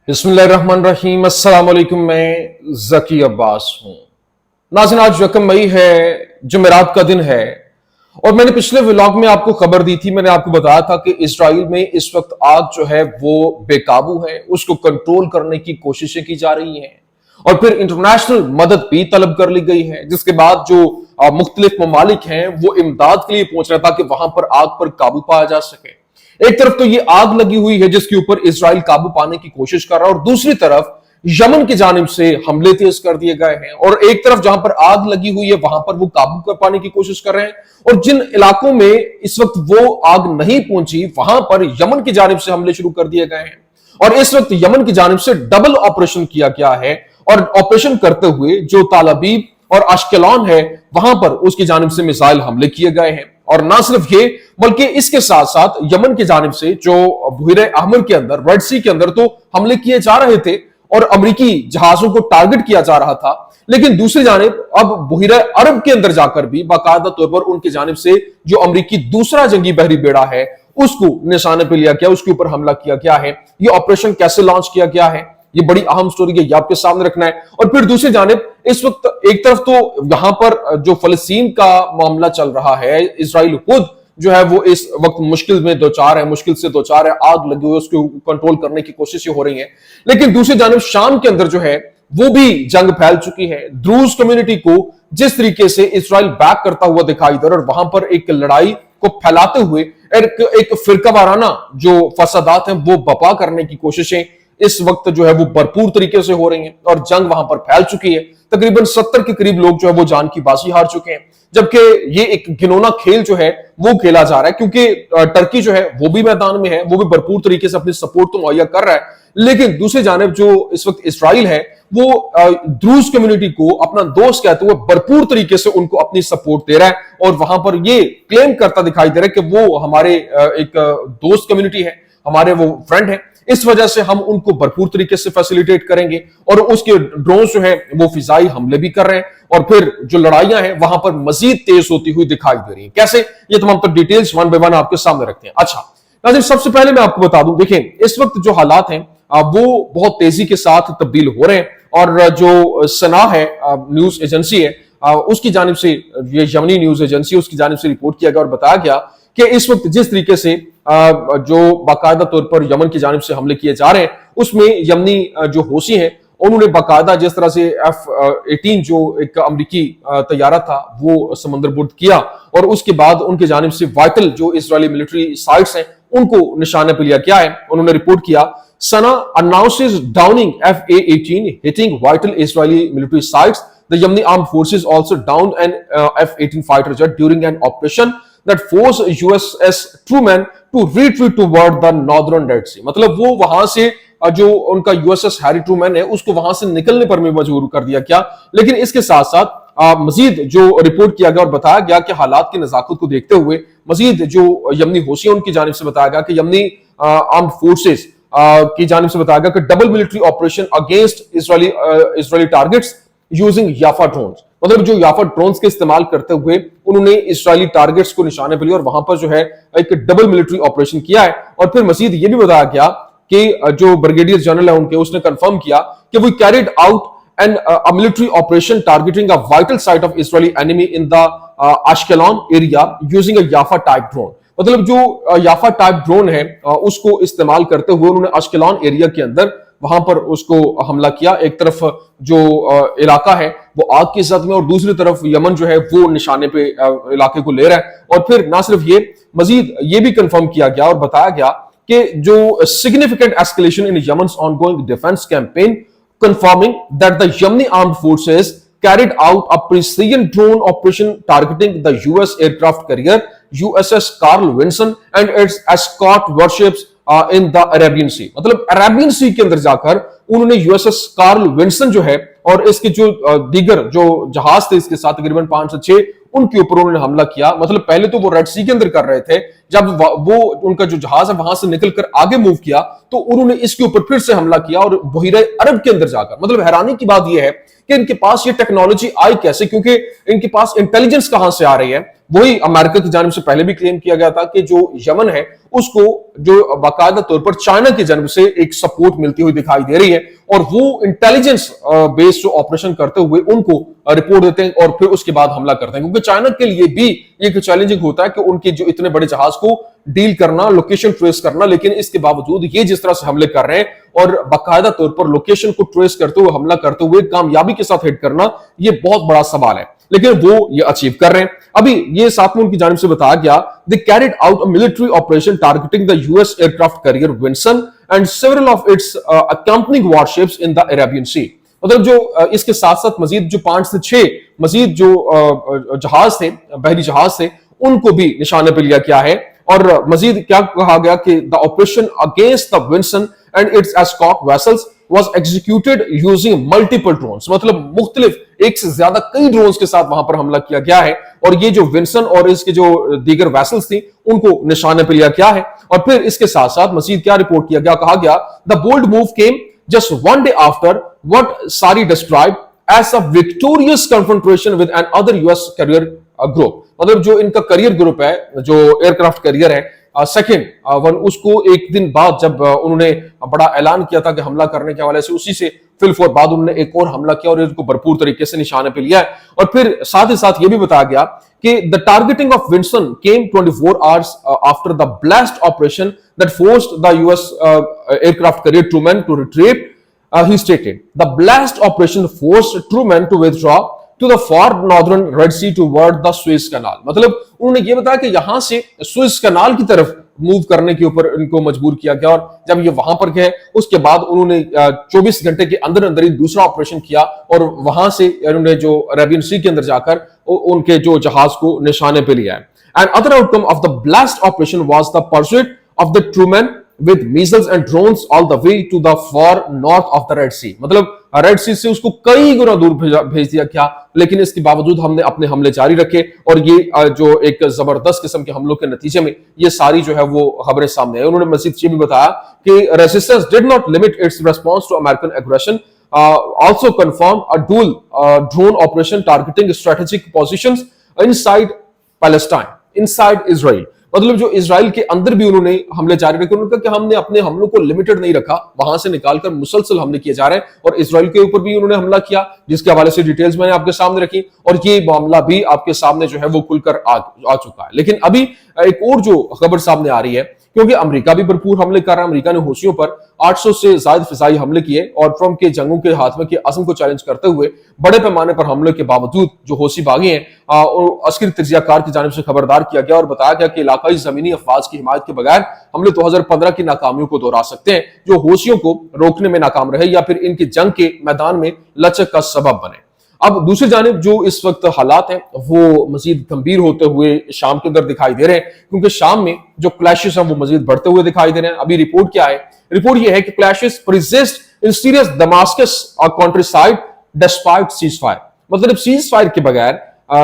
बिस्मिल्लाहिर्रहमानिर्रहीम। अस्सलाम वालेकुम। मैं जकी अब्बास हूं। नाज़रीन, आज यकम मई है, जुमेरात का दिन है और मैंने पिछले व्लॉग में आपको खबर दी थी। मैंने आपको बताया था कि इजराइल में इस वक्त आग जो है वो बेकाबू है, उसको कंट्रोल करने की कोशिशें की जा रही हैं और फिर इंटरनेशनल मदद भी तलब कर ली गई है, जिसके बाद जो मुख्तलिफ ममालिक हैं वो इमदाद के लिए पहुंच रहे ताकि वहां पर आग पर काबू पाया जा सके। एक तरफ तो ये आग लगी हुई है जिसके ऊपर इजराइल काबू पाने की कोशिश कर रहा है और दूसरी तरफ यमन की जानिब से हमले तेज कर दिए गए हैं और एक तरफ जहां पर आग लगी हुई है वहां पर वो काबू कर पाने की कोशिश कर रहे हैं और जिन इलाकों में इस वक्त वो आग नहीं पहुंची वहां पर यमन की जानिब से हमले शुरू कर दिए गए हैं और इस वक्त यमन की जानिब से डबल ऑपरेशन किया गया है और ऑपरेशन करते हुए जो तालाबीब और अश्केलॉन है वहां पर उसकी जानिब से मिसाइल हमले किए गए हैं। और ना सिर्फ ये बल्कि इसके साथ साथ यमन की जानिब से जो बुहिरे अहमर के अंदर, रेड सी के अंदर तो हमले किए जा रहे थे और अमेरिकी जहाजों को टारगेट किया जा रहा था, लेकिन दूसरी जानिब अब बुहिरे अरब के अंदर जाकर भी बाकायदा तौर पर उनकी जानिब से जो अमेरिकी दूसरा जंगी बहरी बेड़ा है उसको निशाने पर लिया गया, उसके ऊपर हमला किया गया है। ये ऑपरेशन कैसे लॉन्च किया गया है, ये बड़ी अहम स्टोरी है, ये आपके सामने रखना है। और फिर दूसरी जानिब इस वक्त एक तरफ तो यहां पर जो फलस्तीन का मामला चल रहा है, इजराइल खुद जो है वो इस वक्त मुश्किल में दो चार है, मुश्किल से दो चार है, आग लगी हुई है, उसको कंट्रोल करने की कोशिशें हो रही हैं। लेकिन दूसरी जानिब शाम के अंदर जो है वो भी जंग फैल चुकी है। द्रूज कम्युनिटी को जिस तरीके से इजराइल बैक करता हुआ दिखाई दे रहा है और वहां पर एक लड़ाई को फैलाते हुए एक फिरका वाराना जो फसादात हैं वो बपा करने की कोशिशें इस वक्त जो है वो भरपूर तरीके से हो रही हैं और जंग वहां पर फैल चुकी है। तकरीबन 70 के करीब लोग जो है वो जान की बाजी हार चुके हैं, जबकि ये एक घिनौना खेल जो है वो खेला जा रहा है क्योंकि टर्की जो है वो भी मैदान में है, वो भी भरपूर तरीके से अपनी सपोर्ट तो मुहैया कर रहा है। लेकिन दूसरी जानिब जो इस वक्त इसराइल है वो द्रूज कम्युनिटी को अपना दोस्त कहते हुए भरपूर तरीके से उनको अपनी सपोर्ट दे रहा है और वहां पर ये क्लेम करता दिखाई दे रहा है कि वो हमारे एक दोस्त कम्युनिटी है, हमारे वो फ्रेंड है, इस वजह से हम उनको भरपूर तरीके से फैसिलिटेट करेंगे। और उसके ड्रोन जो है वो फिजाई हमले भी कर रहे हैं और फिर जो लड़ाइयां हैं वहां पर मजीद तेज होती हुई दिखाई दे रही हैं। कैसे, ये तमाम तो डिटेल्स वन बाय वन आपके सामने रखते हैं। अच्छा नाज़रीन, सबसे पहले मैं आपको बता दूं, देखें इस वक्त जो हालात हैं वो बहुत तेजी के साथ तब्दील हो रहे हैं और जो सना है न्यूज एजेंसी है उसकी जानिब से, ये यमनी न्यूज एजेंसी, उसकी जानिब से रिपोर्ट किया गया और बताया गया कि इस वक्त जिस तरीके से जो बाकायदा तौर पर यमन की जानिब से हमले किए जा रहे हैं उसमें यमनी जो होशी हैं उन्होंने बाकायदा जिस तरह से F-18 जो एक अमेरिकी तैयारा था वो समंदर बुर्द किया और उसके बाद उनकी जानिब से वाइटल जो इजरायली मिलिट्री साइट्स हैं उनको निशाने पर लिया गया है। उन्होंने रिपोर्ट किया, Sanaa announces downing F-18 hitting vital Israeli military sites. The Yemeni armed forces also downed an F-18 fighter jet during an operation that forced USS Truman to retreat toward the northern Red Sea. मतलब वो वहां से जो उनका USS Harry Trueman है उसको वहां से निकलने पर भी मजबूर कर दिया गया। लेकिन इसके साथ साथ मजीद जो रिपोर्ट किया गया और बताया गया कि हालात की नजाकत को देखते हुए मजीद जो यमनी होशियां उनकी जानिब से बताया गया कि यमनी आर्म्ड फोर्सेस की जानिब से बताया गया कि double military operation against Israeli targets using Yafa drones, मतलब जो याफा ड्रोन्स के इस्तेमाल करते हुए उन्होंने इजरायली टारगेट्स को निशाने पर लिया और वहां पर जो है एक डबल मिलिट्री ऑपरेशन किया है। और फिर मजीद ये भी बताया गया कि जो ब्रिगेडियर जनरल है उनके, उसने कंफर्म किया कि we carried out an military operation targeting a vital site of Israeli enemy in the Ashkelon area using a Yafa type drone. मतलब जो याफा टाइप ड्रोन है उसको इस्तेमाल करते हुए उन्होंने अश्केलॉन एरिया के अंदर वहां पर उसको हमला किया। एक तरफ जो इलाका है वो आग की जद में और दूसरी तरफ यमन जो है वो निशाने पे इलाके को ले रहा है। और फिर ना सिर्फ ये, मजीद ये भी कंफर्म किया गया और बताया गया कि जो significant escalation in Yemen's ongoing defence campaign confirming that the Yemeni armed forces carried out a precision drone operation targeting the US aircraft carrier USS Carl Vinson and its escort warships in the Arabian Sea. मतलब Arabian सी के अंदर जाकर उन्होंने USS Carl Vinson जो है और इसके जो दीगर जो जहाज थे इसके साथ तकरीबन 5 से 6 उनके ऊपर उन्होंने हमला किया। मतलब पहले तो वो रेड सी के अंदर कर रहे थे, जब वो उनका जो जहाज है वहां से निकलकर आगे मूव किया तो उन्होंने इसके ऊपर फिर से हमला किया और बहीरे अरब के अंदर जाकर। मतलब हैरानी की बात यह है कि इनके पास ये टेक्नोलॉजी आई कैसे, क्योंकि इनके पास इंटेलिजेंस कहां से आ रही है, वही अमेरिका की जानिब से पहले भी क्लेम किया गया था कि जो यमन है उसको जो बाकायदा तौर पर चाइना की जानिब से एक सपोर्ट मिलती हुई दिखाई दे रही है, और वो इंटेलिजेंस बेस्ड जो ऑपरेशन करते हुए उनको रिपोर्ट देते हैं और फिर उसके बाद हमला करते हैं, क्योंकि चाइना के लिए भी एक चैलेंजिंग होता है कि उनके जो इतने बड़े जहाज को डील करना, लोकेशन ट्रेस करना, लेकिन इसके बावजूद ये जिस तरह से हमले कर रहे हैं और बाकायदा तौर पर लोकेशन को ट्रेस करते हुए हमला करते हुए कामयाबी के साथ हिट करना, ये बहुत बड़ा सवाल है, लेकिन वो ये अचीव कर रहे हैं। अभी ये साथ में उनकी जानिब से बताया गया, they carried out a military operation targeting the US aircraft carrier Vinson and several of its accompanying warships in the Arabian Sea. मतलब जो इसके साथ साथ मजीद जो 5 से 6 मजीद जो जहाज थे, बहरी जहाज थे, उनको भी निशाने पर लिया गया है। और मजीद क्या कहा गया कि the operation against the Vinson and its escort vessels was executed using multiple drones, मतलब मुख्तलिफ एक से ज्यादा कई ड्रोन्स के साथ वहां पर हमला किया गया है, और ये जो विंसन और इसके जो दीगर वेसल्स थी उनको निशाने पर लिया गया है। और फिर इसके साथ साथ मजीद क्या रिपोर्ट किया गया, कहा गया the bold move came just one day after what Sari described as a victorious confrontation with an other US carrier group, मतलब जो इनका करियर ग्रुप है, जो एयरक्राफ्ट करियर है सेकंड वन, उसको एक दिन बाद जब उन्होंने बड़ा ऐलान किया था कि हमला करने के हवाले से, उसी से फिलफौर बाद उन्होंने एक और हमला किया और इनको भरपूर तरीके से निशाने पे लिया है। और फिर साथ ही साथ ये भी बताया गया कि the targeting of Vinson came 24 hours after the blast operation that forced the US aircraft carrier Truman to retreat. He stated, the blast operation forced Truman to withdraw to the far northern Red Sea toward the Suez Canal। मतलब उन्होंने ये बताया कि यहां से Suisse कनाल की तरफ move करने के ऊपर इनको मजबूर किया गया, और जब ये वहां पर गए उसके बाद उन्होंने 24 घंटे के अंदर अंदर ही दूसरा ऑपरेशन किया, और वहां से उन्होंने जो अरेबियन सी के अंदर जाकर उनके जो जहाज को निशाने पे लिया है। And other outcome of the blast operation was the pursuit of the Truman with missiles and drones all the way to the far north of the Red Sea। मतलब रेड सी से उसको कई गुना दूर भेज दिया क्या, लेकिन इसके बावजूद हमने अपने हमले जारी रखे, और ये जो एक जबरदस्त किस्म के हमलों के नतीजे में ये सारी जो है वो खबरें सामने आई। उन्होंने मजीद ये भी बताया कि resistance did not limit its response to American aggression, also confirmed a dual drone operation targeting strategic positions inside Palestine, inside Israel। मतलब जो इजराइल के अंदर भी उन्होंने हमले जारी रखे। उन्होंने कहा कि हमने अपने हमलों को लिमिटेड नहीं रखा, वहां से निकालकर मुसलसल हमले किए जा रहे हैं, और इजराइल के ऊपर भी उन्होंने हमला किया, जिसके हवाले से डिटेल्स मैंने आपके सामने रखी, और ये मामला भी आपके सामने जो है वो खुलकर आ चुका है। लेकिन अभी एक और जो खबर सामने आ रही है, क्योंकि अमेरिका भी भरपूर हमले कर रहा है। अमेरिका ने हौसियों पर 800 से ज्यादा फिजाई हमले किए, और ट्रंप के जंगों के हाथ में के अज़म को चैलेंज करते हुए बड़े पैमाने पर हमले के बावजूद जो हौसी बागी हैं अस्करी तजियाकार की जानिब से खबरदार किया गया और बताया गया कि इलाकाई जमीनी अफवाज की हिमायत के बगैर हमले 2015 की नाकामियों को दोहरा सकते हैं, जो हौसियों को रोकने में नाकाम रहे या फिर इनकी जंग के मैदान में लचक का सबब बने। अब दूसरी जानिब जो इस वक्त हालात हैं वो मजीद गंभीर होते हुए शाम के अंदर दिखाई दे रहे हैं, क्योंकि शाम में जो क्लैशेस हैं वो मजीद बढ़ते हुए दिखाई दे रहे हैं। अभी रिपोर्ट क्या है, रिपोर्ट ये है कि क्लैशेस परसिस्ट इन सीरियस दमास्कस और कंट्रीसाइड डिस्पाइट सीज फायर। मतलब सीज फायर के बगैर,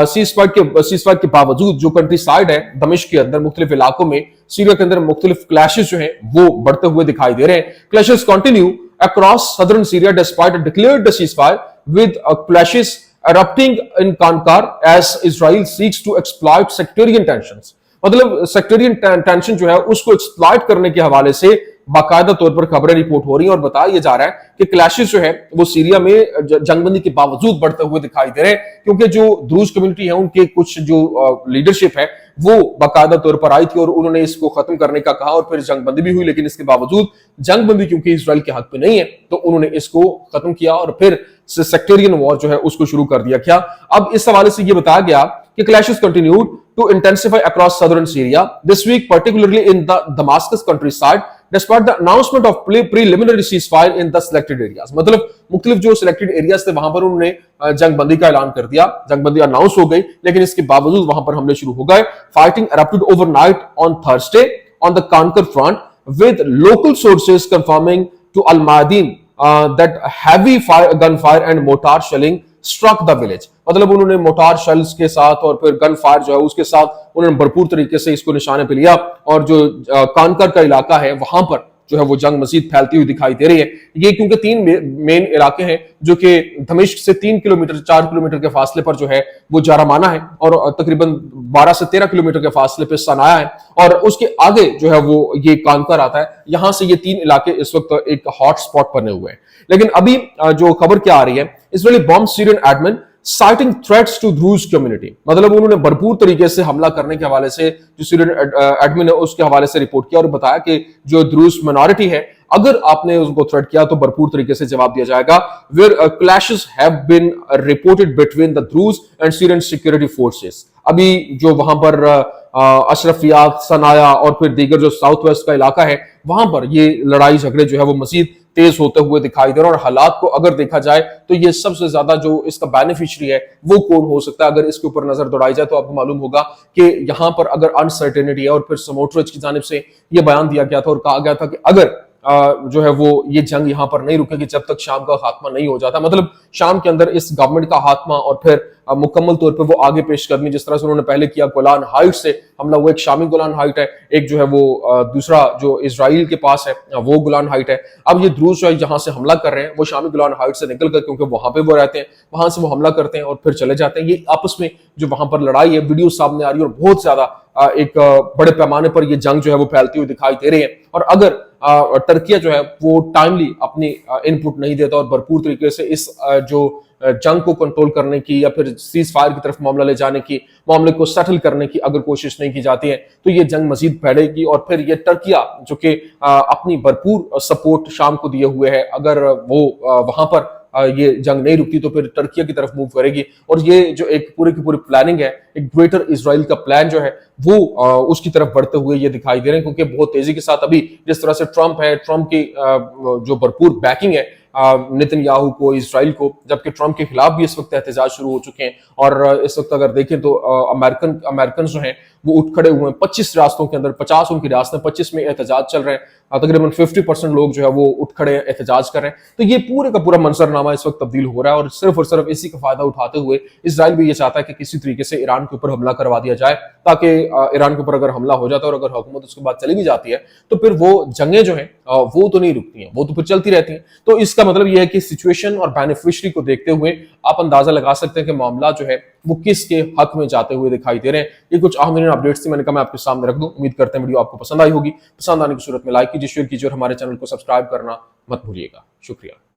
सीज फायर के बावजूद जो कंट्री साइड है दमिश्क के अंदर मुख्तलिफ इलाकों में सीरिया के अंदर मुख्तलिफ क्लैशेस जो हैं वो बढ़ते हुए दिखाई दे रहे हैं। Clashes continue across southern Syria despite a declared ceasefire, with clashes erupting in Kankar as Israel seeks to exploit sectarian tensions। मतलब सेक्टेरियन टेंशन जो है उसको एक्सप्लॉइट करने के हवाले से बाकायदा तौर पर खबरें रिपोर्ट हो रही हैं, और बताया जा रहा है कि क्लैशेस जो है वो सीरिया में जंगबंदी के बावजूद बढ़ते हुए दिखाई दे रहे हैं, क्योंकि जो द्रूज कम्युनिटी है उनके कुछ जो लीडरशिप है वो बाकायदा तौर पर आई थी और उन्होंने इसको खत्म करने का कहा, और फिर जंगबंदी भी हुई, लेकिन इसके बावजूद जंगबंदी क्योंकि इजराइल के हक में नहीं है तो उन्होंने इसको खत्म किया और फिर सेक्टेरियन वॉर जो है उसको शुरू कर दिया। क्या अब इस हवाले से ये बताया गया कि clashes continued to intensify across southern Syria this week, particularly in the Damascus countryside, despite the announcement of preliminary ceasefire in the selected areas। मतलब मुख्तलिफ जो सिलेक्टेड एरियाज थे वहां पर उन्होंने जंगबंदी का ऐलान कर दिया, जंगबंदी अनाउंस हो गई, लेकिन इसके बावजूद वहां पर हमले शुरू हो गए। Fighting erupted overnight on Thursday on the Kankar front, with local sources confirming to Al Mayadeen that heavy gunfire and mortar shelling struck the village। मतलब उन्होंने मोटार शेल्स के साथ और फिर गन फायर जो है उसके साथ उन्होंने भरपूर तरीके से इसको निशाने पे लिया, और जो कानकर का इलाका है वहां पर जो है वो जंग मजीद फैलती हुई दिखाई दे रही है। ये क्योंकि तीन मेन इलाके हैं जो कि दमिश्क से 3 किलोमीटर 4 किलोमीटर के फासले पर जो है वो जारामाना है, और तकरीबन 12 से 13 किलोमीटर के फासले पर सनाया है, और उसके आगे जो है वो ये कानकर आता है। यहां से ये तीन इलाके इस वक्त एक हॉट स्पॉट बने हुए हैं। लेकिन अभी जो खबर क्या आ रही है, Israeli bomb Syrian admin citing threats to Druze community, मतलब उन्होंने भरपूर तरीके से हमला करने के हवाले से जो सीरियन एडमिन है उसके हवाले से रिपोर्ट किया और बताया कि जो ड्रूज माइनॉरिटी है, अगर आपने उसको थ्रेट किया तो भरपूर तरीके से जवाब दिया जाएगा। Where clashes have been reported between the Druze and Syrian security forces. अभी जो वहां पर अशरफियात, सनाया और फिर दीगर जो साउथ वेस्ट का इलाका है, वहां पर ये लड़ाई झगड़े जो है वो मजीद तेज होते हुए दिखाई दे रहे हैं। और हालात को अगर देखा जाए तो ये सबसे ज्यादा जो इसका बेनिफिशियरी है वो कौन हो सकता है, अगर इसके ऊपर नजर दौड़ाई जाए तो आपको मालूम होगा कि यहां पर अगर अनसर्टेनिटी है, और फिर समोट्रिच की जानिब से यह बयान दिया गया था और कहा गया था कि अगर जो है वो ये जंग यहां पर नहीं रुकेगी जब तक शाम का खात्मा नहीं हो जाता, मतलब शाम के अंदर इस गवर्नमेंट का खात्मा और फिर मुकम्मल तौर पर वो आगे पेशकदमी जिस तरह से उन्होंने पहले किया, गोलान हाइट से हमला, वो एक शामी गोलान हाइट है, एक जो है वो दूसरा जो इजराइल के पास है वो गोलान हाइट है। अब ये ध्रुव जो है जहां से हमला कर रहे हैं वो शामी गोलान हाइट से निकलकर, क्योंकि वहां पे वो रहते हैं, वहां से वो हमला करते हैं और फिर चले जाते हैं। ये आपस में जो वहां पर लड़ाई है वीडियो सामने आ रही है, और बहुत ज्यादा एक बड़े पैमाने पर ये जंग जो है वो फैलती हुई दिखाई दे रही है। और अगर टर्किया जो है वो टाइमली अपनी इनपुट नहीं देता और भरपूर तरीके से इस जो जंग को कंट्रोल करने की या फिर सीज फायर की तरफ मामला ले जाने की, मामले को सेटल करने की अगर कोशिश नहीं की जाती है, तो ये जंग मजीद फैलेगी। और फिर ये टर्किया जो कि अपनी भरपूर सपोर्ट शाम को दिए हुए है, अगर वो वहां पर ये जंग नहीं रुकती तो फिर टर्किया की तरफ मूव करेगी। और ये जो एक पूरी की पूरी प्लानिंग है, एक ग्रेटर इजराइल का प्लान जो है वो उसकी तरफ बढ़ते हुए ये दिखाई दे रहे हैं, क्योंकि बहुत तेजी के साथ अभी जिस तरह से ट्रंप है, ट्रंप की जो भरपूर बैकिंग है नेतन्याहू को, इजराइल को, जबकि ट्रंप के खिलाफ भी इस वक्त एहतजाज शुरू हो चुके हैं। और इस वक्त अगर देखें तो अमेरिकन जो हैं वो उठ खड़े हुए हैं 25 रियासतों के अंदर, 50 उनकी रियासतें, 25 में एहतजाज चल रहे हैं। तकरीबन 50% लोग जो है वो उठ खड़े एहतजाज कर रहे हैं। तो ये पूरे का पूरा मंजरनामा इस वक्त तब्दील हो रहा है, और सिर्फ इसी का फायदा उठाते हुए इजराइल भी ये चाहता है कि किसी तरीके से ईरान के ऊपर हमला करवा दिया जाए, ताकि ईरान के ऊपर अगर हमला हो जाता है और अगर हुकूमत उसके बाद चली भी जाती है तो फिर वो जंगें जो हैं वो तो नहीं रुकती हैं, वो तो फिर चलती रहती हैं। तो इसका मतलब यह है कि सिचुएशन और बेनिफिशियरी को देखते हुए आप अंदाजा लगा सकते हैं कि मामला जो है वो किसके हक में जाते हुए दिखाई दे रहे हैं। ये कुछ अहम अपडेट्स थी, मैंने कहा मैं आपके सामने रख दूं। उम्मीद करते हैं वीडियो आपको पसंद आई होगी। पसंद आने की सूरत में लाइक कीजिए, शेयर कीजिए और हमारे चैनल को सब्सक्राइब करना मत भूलिएगा। शुक्रिया।